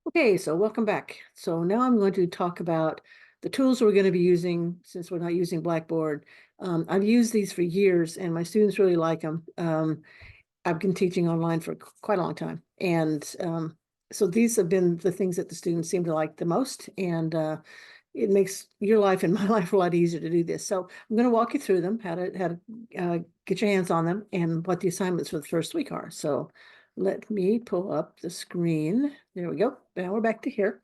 Okay, so welcome back. So now I'm going to talk about the tools we're going to be using since we're not using Blackboard. I've used these for years and my students really like them. I've been teaching online for quite a long time. And so these have been the things that the students seem to like the most. And it makes your life and my life a lot easier to do this. So I'm going to walk you through them, how to get your hands on them and what the assignments for the first week are. So let me pull up the screen. There we go. Now we're back to here.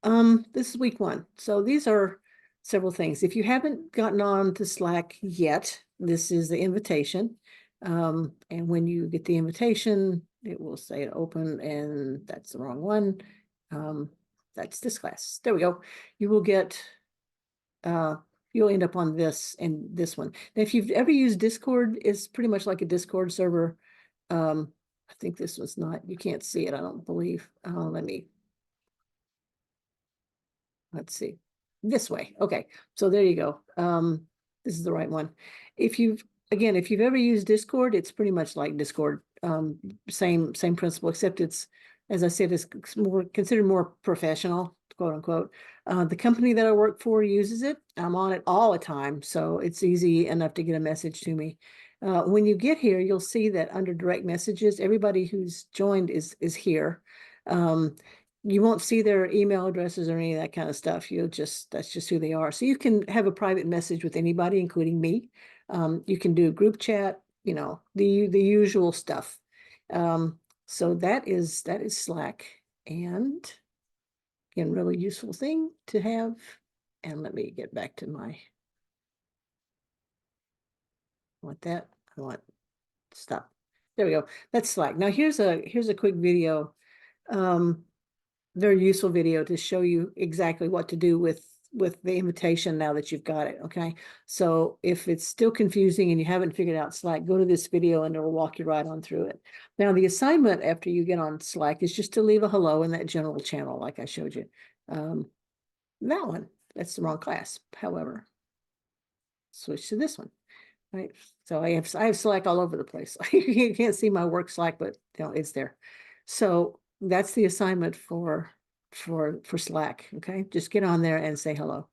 This is week one. So these are several things. If you haven't gotten on to Slack yet, this is the invitation. And when you get the invitation, it will say open, and that's the wrong one. That's this class. There we go. You will get, you'll end up on this and this one. Now, if you've ever used Discord, it's pretty much like a Discord server. I think this was not, you can't see it, I don't believe. Let's see, this way. Okay, so there you go. This is the right one. If you've ever used Discord, it's pretty much like Discord. Same principle, except it's, as I said, it's more considered more professional, quote unquote. The company that I work for uses it. I'm on it all the time, so it's easy enough to get a message to me. When you get here, you'll see that under direct messages, everybody who's joined is here. You won't see their email addresses or any of that kind of stuff. That's just who they are. So you can have a private message with anybody, including me. You can do group chat, the usual stuff. So that is Slack, and again, really useful thing to have. And let me get back to I want stop. There we go. That's Slack. Now here's a quick video. Very useful video to show you exactly what to do with the invitation now that you've got it. Okay, so if it's still confusing and you haven't figured out Slack, go to this video and it'll walk you right on through it. Now the assignment after you get on Slack is just to leave a hello in that general channel like I showed you. That one, that's the wrong class. However, switch to this one. Right, so I have Slack all over the place. You can't see my work Slack, but it's there. So that's the assignment for Slack. Okay, just get on there and say hello.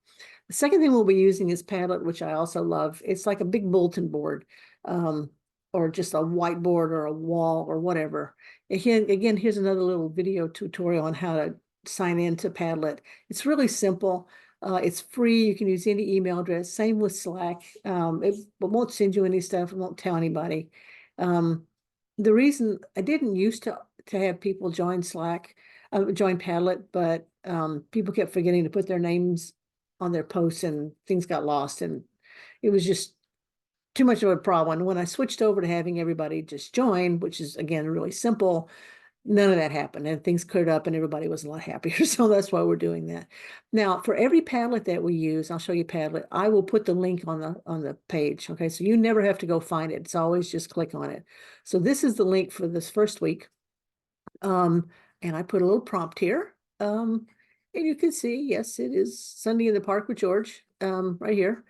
The second thing we'll be using is Padlet, which I also love. It's like a big bulletin board, or just a whiteboard or a wall or whatever. Again, here's another little video tutorial on how to sign into Padlet. It's really simple. It's free. You can use any email address. Same with Slack. It won't send you any stuff. It won't tell anybody. The reason I didn't used to have people join Slack, join Padlet, but people kept forgetting to put their names on their posts and things got lost, and it was just too much of a problem. And when I switched over to having everybody just join, which is again really simple, none of that happened, and things cleared up and everybody was a lot happier. So that's why we're doing that. Now, for every Padlet that we use, I'll show you Padlet. I will put the link on the page. Okay, so you never have to go find it. It's always just click on it. So this is the link for this first week. And I put a little prompt here. And you can see, yes, it is Sunday in the Park with George, right here.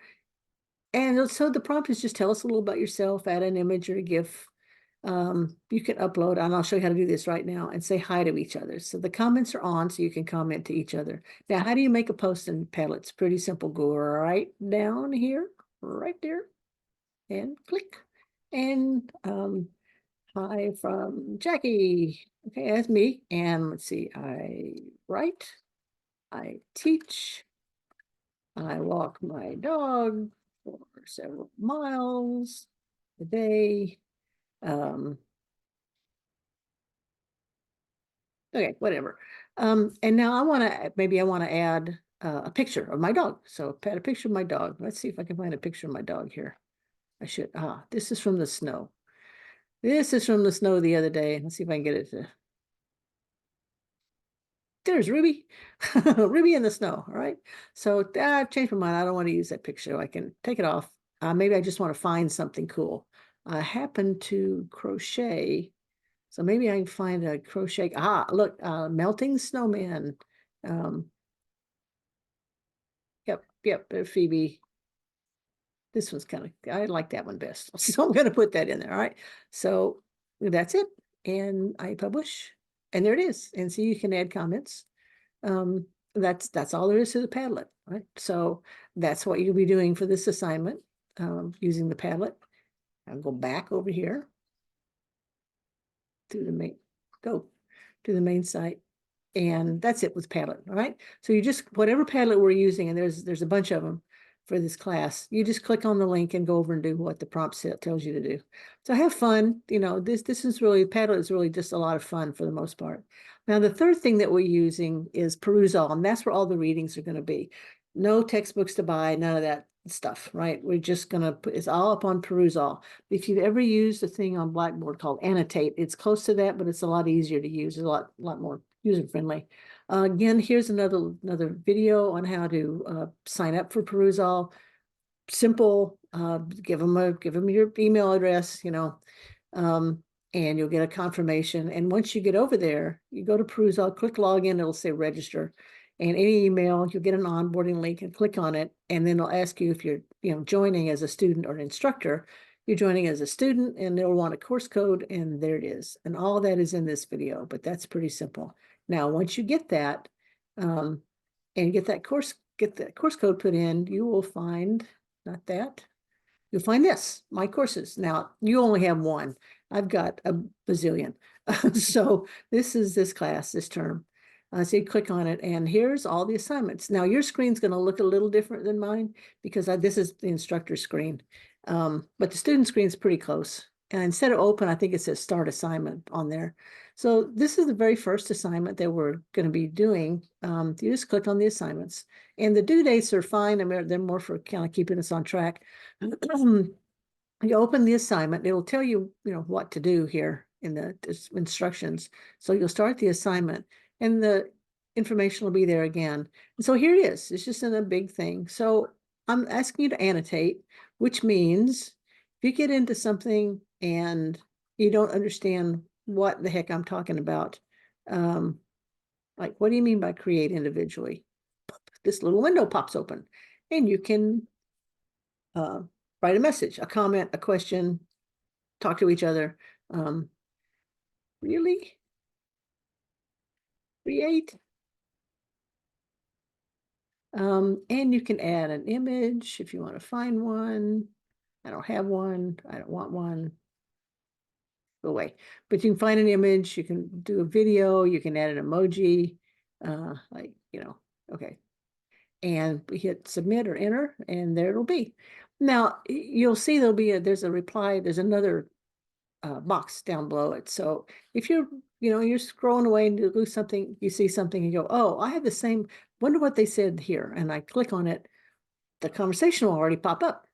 And so the prompt is just tell us a little about yourself, add an image or a GIF. You can upload, and I'll show you how to do this right now, and say hi to each other. So the comments are on, so you can comment to each other. Now, how do you make a post in Padlet? It's pretty simple. Go right down here, right there, and click. And hi from Jackie. Okay, that's me. And let's see, I write, I teach, I walk my dog for several miles a day. Okay, whatever. And now I want to add a picture of my dog. So add a picture of my dog. Let's see if I can find a picture of my dog here. I should. This is from the snow. This is from the snow the other day. Let's see if I can get it to. There's Ruby. Ruby in the snow. All right. So I've changed my mind. I don't want to use that picture. I can take it off. Maybe I just want to find something cool. I happen to crochet. So maybe I can find a crochet. Look, melting snowman. Yep, Phoebe. This one's I like that one best. So I'm going to put that in there. All right. So that's it. And I publish. And there it is. And so you can add comments. That's all there is to the Padlet, right? So that's what you'll be doing for this assignment, using the Padlet. I'll go back over here to the main, go to the main site. And that's it with Padlet, all right? So you just, whatever Padlet we're using, and there's a bunch of them for this class, you just click on the link and go over and do what the prompt tells you to do. So have fun. You know, this is really, Padlet is really just a lot of fun for the most part. Now, the third thing that we're using is Perusall, and that's where all the readings are going to be. No textbooks to buy, none of that stuff, right? We're just going to put, it's all up on Perusall. If you've ever used a thing on Blackboard called Annotate, it's close to that, but it's a lot easier to use, a lot more user-friendly. Again, here's another video on how to sign up for Perusall. Simple. Give them your email address, you know, and you'll get a confirmation. And once you get over there, you go to Perusall, click login. It'll say register, and any email you'll get an onboarding link and click on it, and then it'll ask you if you're joining as a student or an instructor. You're joining as a student, and they'll want a course code, and there it is. And all of that is in this video, but that's pretty simple. Now, once you get that, and get that course code put in, you will find, not that, you'll find this, my courses. Now, you only have one. I've got a bazillion. So this is this class, this term. So you click on it, and here's all the assignments. Now, your screen's going to look a little different than mine because this is the instructor screen. But the student screen is pretty close. And instead of open, I think it says start assignment on there. So this is the very first assignment that we're going to be doing. You just click on the assignments, and the due dates are fine. I mean, they're more for kind of keeping us on track. You open the assignment, it'll tell you, what to do here in the instructions. So you'll start the assignment, and the information will be there again. And so here it is. It's just in a big thing. So I'm asking you to annotate, which means if you get into something and you don't understand what the heck I'm talking about, like, what do you mean by create individually? This little window pops open, and you can write a message, a comment, a question, talk to each other. Really? Create. And you can add an image if you want to find one. I don't have one. I don't want one. Go away. But you can find an image. You can do a video. You can add an emoji. Okay. And we hit submit or enter, and there it'll be. Now, you'll see there's a reply. There's another box down below it. So if you're scrolling away and you lose something, you see something and you go, oh, I have the same, wonder what they said here. And I click on it, the conversation will already pop up,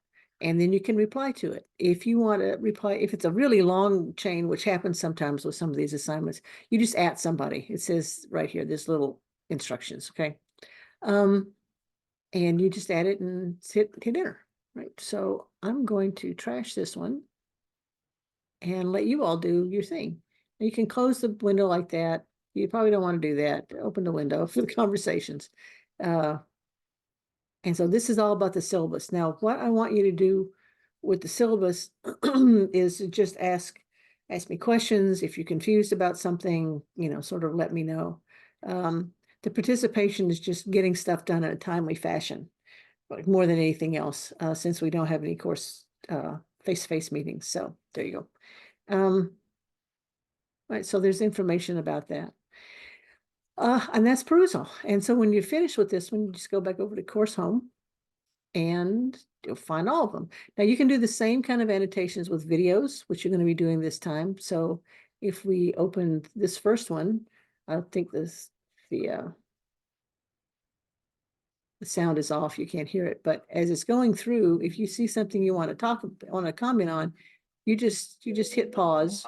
and then you can reply to it. If you want to reply, if it's a really long chain, which happens sometimes with some of these assignments, you just add somebody. It says right here, this little instructions, okay? And you just add it and hit enter, right? So I'm going to trash this one and let you all do your thing. You can close the window like that. You probably don't want to do that. Open the window for the conversations. And so this is all about the syllabus. Now, what I want you to do with the syllabus is to just ask me questions. If you're confused about something, sort of let me know. The participation is just getting stuff done in a timely fashion, like more than anything else, since we don't have any course face-to-face meetings. So there you go. Right, so there's information about that. And that's Perusall. And so when you finish with this one, you just go back over to Course Home, and you'll find all of them. Now you can do the same kind of annotations with videos, which you're going to be doing this time. So if we open this first one, I think the sound is off, you can't hear it, but as it's going through, if you see something you want to comment on, you just hit pause,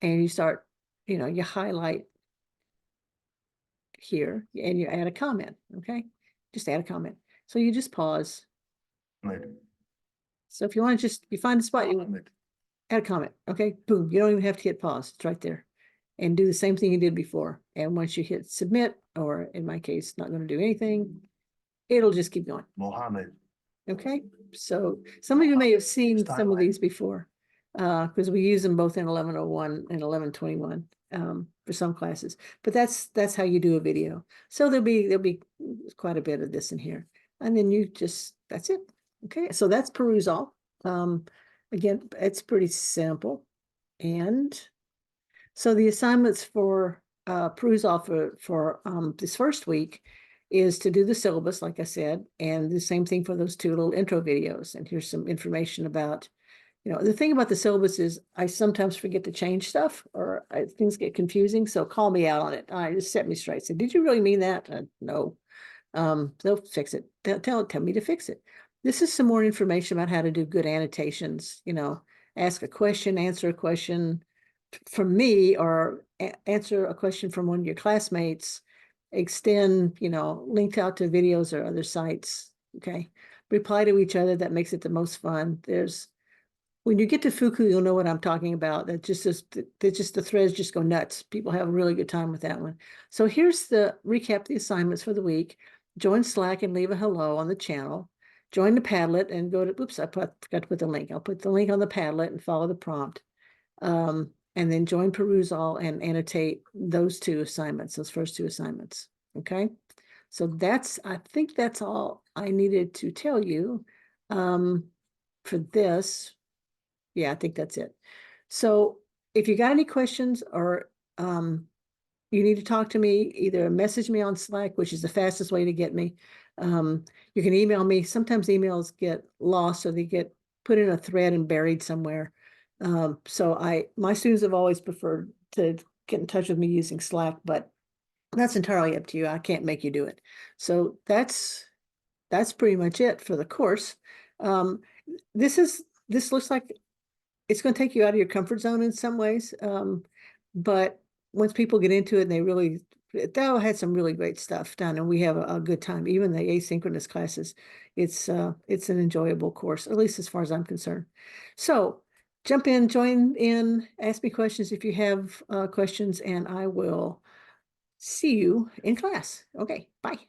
and you start, you highlight here, and you add a comment, okay? Just add a comment. So you just pause. Right. So if you want to you find a spot, you add a comment, okay? Boom, you don't even have to hit pause, it's right there. And do the same thing you did before. And once you hit submit, or in my case, not going to do anything, it'll just keep going. Mohammed. Okay, so some of you may have seen some of these before, because we use them both in 1101 and 1121. for some classes, but that's how you do a video. So there'll be quite a bit of this in here, and then that's it. Okay, so that's Perusall. Again, it's pretty simple, and so the assignments for Perusall for this first week is to do the syllabus, like I said, and the same thing for those two little intro videos. And here's some information about, the thing about the syllabus is I sometimes forget to change stuff, or things get confusing. So call me out on it. Just set me straight. Say, did you really mean that? No. They'll fix it. Tell me to fix it. This is some more information about how to do good annotations. Ask a question, answer a question from me, or answer a question from one of your classmates. Extend, link out to videos or other sites. Okay. Reply to each other. That makes it the most fun. When you get to Fuku, you'll know what I'm talking about. That just the threads just go nuts. People have a really good time with that one. So here's the assignments for the week. Join Slack and leave a hello on the channel. Join the Padlet and go to, oops, I forgot to put the link. I'll put the link on the Padlet and follow the prompt. And then join Perusall and annotate those first two assignments. Okay. So I think that's all I needed to tell you for this. Yeah, I think that's it. So if you got any questions, or you need to talk to me, either message me on Slack, which is the fastest way to get me. You can email me. Sometimes emails get lost, or they get put in a thread and buried somewhere. So my students have always preferred to get in touch with me using Slack, but that's entirely up to you. I can't make you do it. So that's pretty much it for the course. This looks like it's going to take you out of your comfort zone in some ways. But once people get into it, and Dow had some really great stuff done, and we have a good time. Even the asynchronous classes, it's an enjoyable course, at least as far as I'm concerned. So jump in, join in, ask me questions if you have questions, and I will see you in class. Okay, bye.